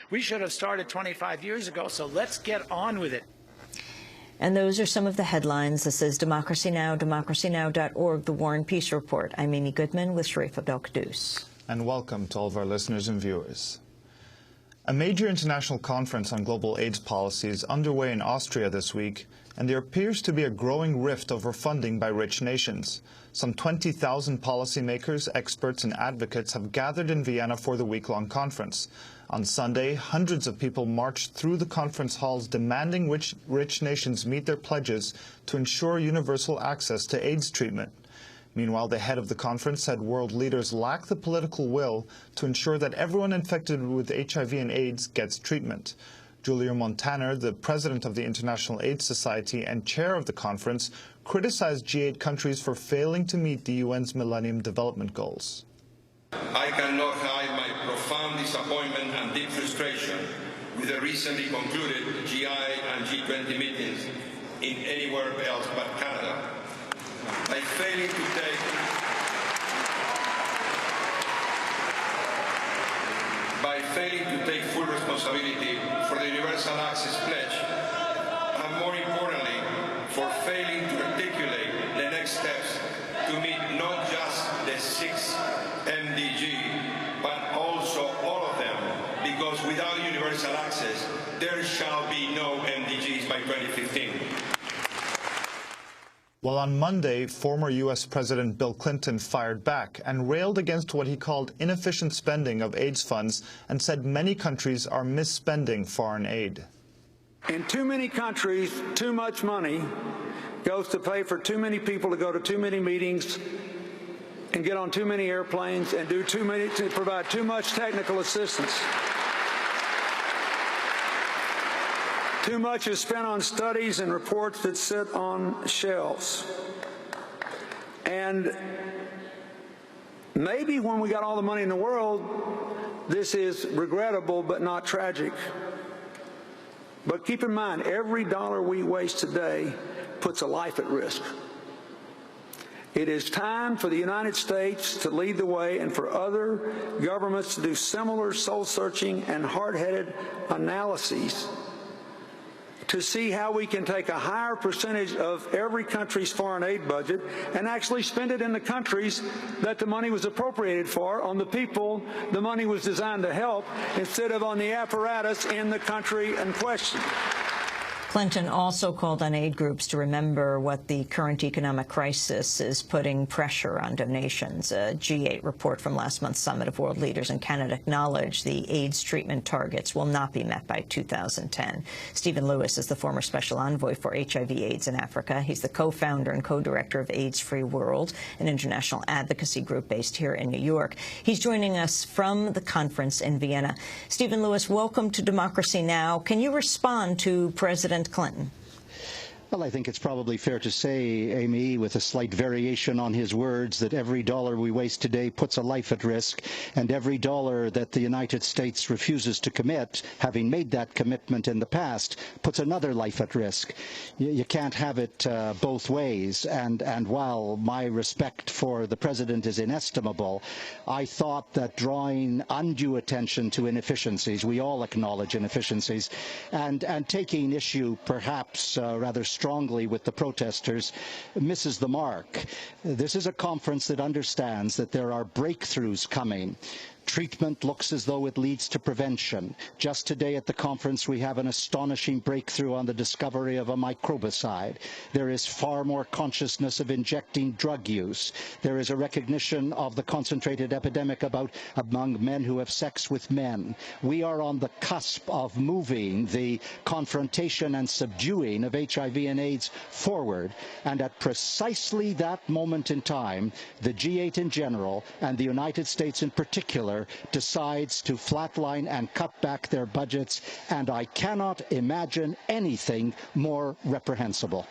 We should have started 25 years ago, so let's get on with it. And those are some of the headlines. This is Democracy Now!, democracynow.org, The War and Peace Report. I'm Amy Goodman with Sharif Abdel-Qaddous. And welcome to all of our listeners and viewers. A major international conference on global AIDS policy is underway in Austria this week, and there appears to be a growing rift over funding by rich nations. Some 20,000 policymakers, experts, and advocates have gathered in Vienna for the week-long conference. On Sunday, hundreds of people marched through the conference halls demanding rich nations meet their pledges to ensure universal access to AIDS treatment. Meanwhile, the head of the conference said world leaders lack the political will to ensure that everyone infected with HIV and AIDS gets treatment. Julia Montaner, the president of the International AIDS Society and chair of the conference, criticized G8 countries for failing to meet the UN's Millennium Development Goals. I cannot hide my profound disappointment and deep frustration with the recently concluded GI and G20 meetings in anywhere else but Canada. By failing to take full responsibility for the Universal Access Pledge, and more importantly, for failing to articulate the next steps to meet not just the 6 MDG, but also all of them, because without universal access, there shall be no MDGs by 2015. Well, on Monday, former U.S. President Bill Clinton fired back and railed against what he called inefficient spending of AIDS funds and said many countries are misspending foreign aid. In too many countries, too much money goes to pay for too many people to go to too many meetings and get on too many airplanes and do to provide too much technical assistance. Too much is spent on studies and reports that sit on shelves. And maybe when we got all the money in the world, this is regrettable but not tragic. But keep in mind, every dollar we waste today puts a life at risk. It is time for the United States to lead the way and for other governments to do similar soul-searching and hard-headed analyses to see how we can take a higher percentage of every country's foreign aid budget and actually spend it in the countries that the money was appropriated for, on the people the money was designed to help, instead of on the apparatus in the country in question. Clinton also called on aid groups to remember what the current economic crisis is putting pressure on donations. A G8 report from last month's Summit of World Leaders in Canada acknowledged the AIDS treatment targets will not be met by 2010. Stephen Lewis is the former special envoy for HIV/AIDS in Africa. He's the co-founder and co-director of AIDS Free World, an international advocacy group based here in New York. He's joining us from the conference in Vienna. Stephen Lewis, welcome to Democracy Now! Can you respond to President Clinton? Well, I think it's probably fair to say, Amy, with a slight variation on his words, that every dollar we waste today puts a life at risk, and every dollar that the United States refuses to commit, having made that commitment in the past, puts another life at risk. You can't have it both ways, and while my respect for the President is inestimable, I thought that drawing undue attention to inefficiencies, we all acknowledge inefficiencies, and taking issue perhaps rather strongly with the protesters misses the mark. This is a conference that understands that there are breakthroughs coming. Treatment looks as though it leads to prevention. Just today at the conference we have an astonishing breakthrough on the discovery of a microbicide. There is far more consciousness of injecting drug use. There is a recognition of the concentrated epidemic among men who have sex with men. We are on the cusp of moving the confrontation and subduing of HIV and AIDS forward. And at precisely that moment in time, the G8 in general and the United States in particular decides to flatline and cut back their budgets, and I cannot imagine anything more reprehensible.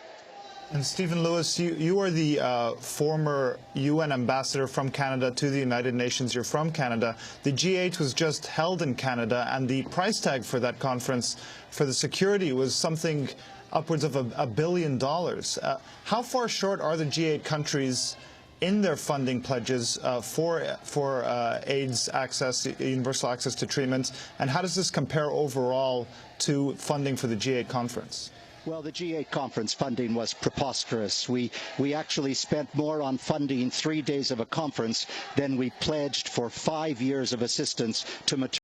And Stephen Lewis, you are the former UN ambassador from Canada to the United Nations. You're from Canada. The G8 was just held in Canada, and the price tag for that conference for the security was something upwards of $1 billion. How far short are the G8 countries in their funding pledges for AIDS access, universal access to treatments, and how does this compare overall to funding for the G8 conference? Well, the G8 conference funding was preposterous. We actually spent more on funding 3 days of a conference than we pledged for 5 years of assistance to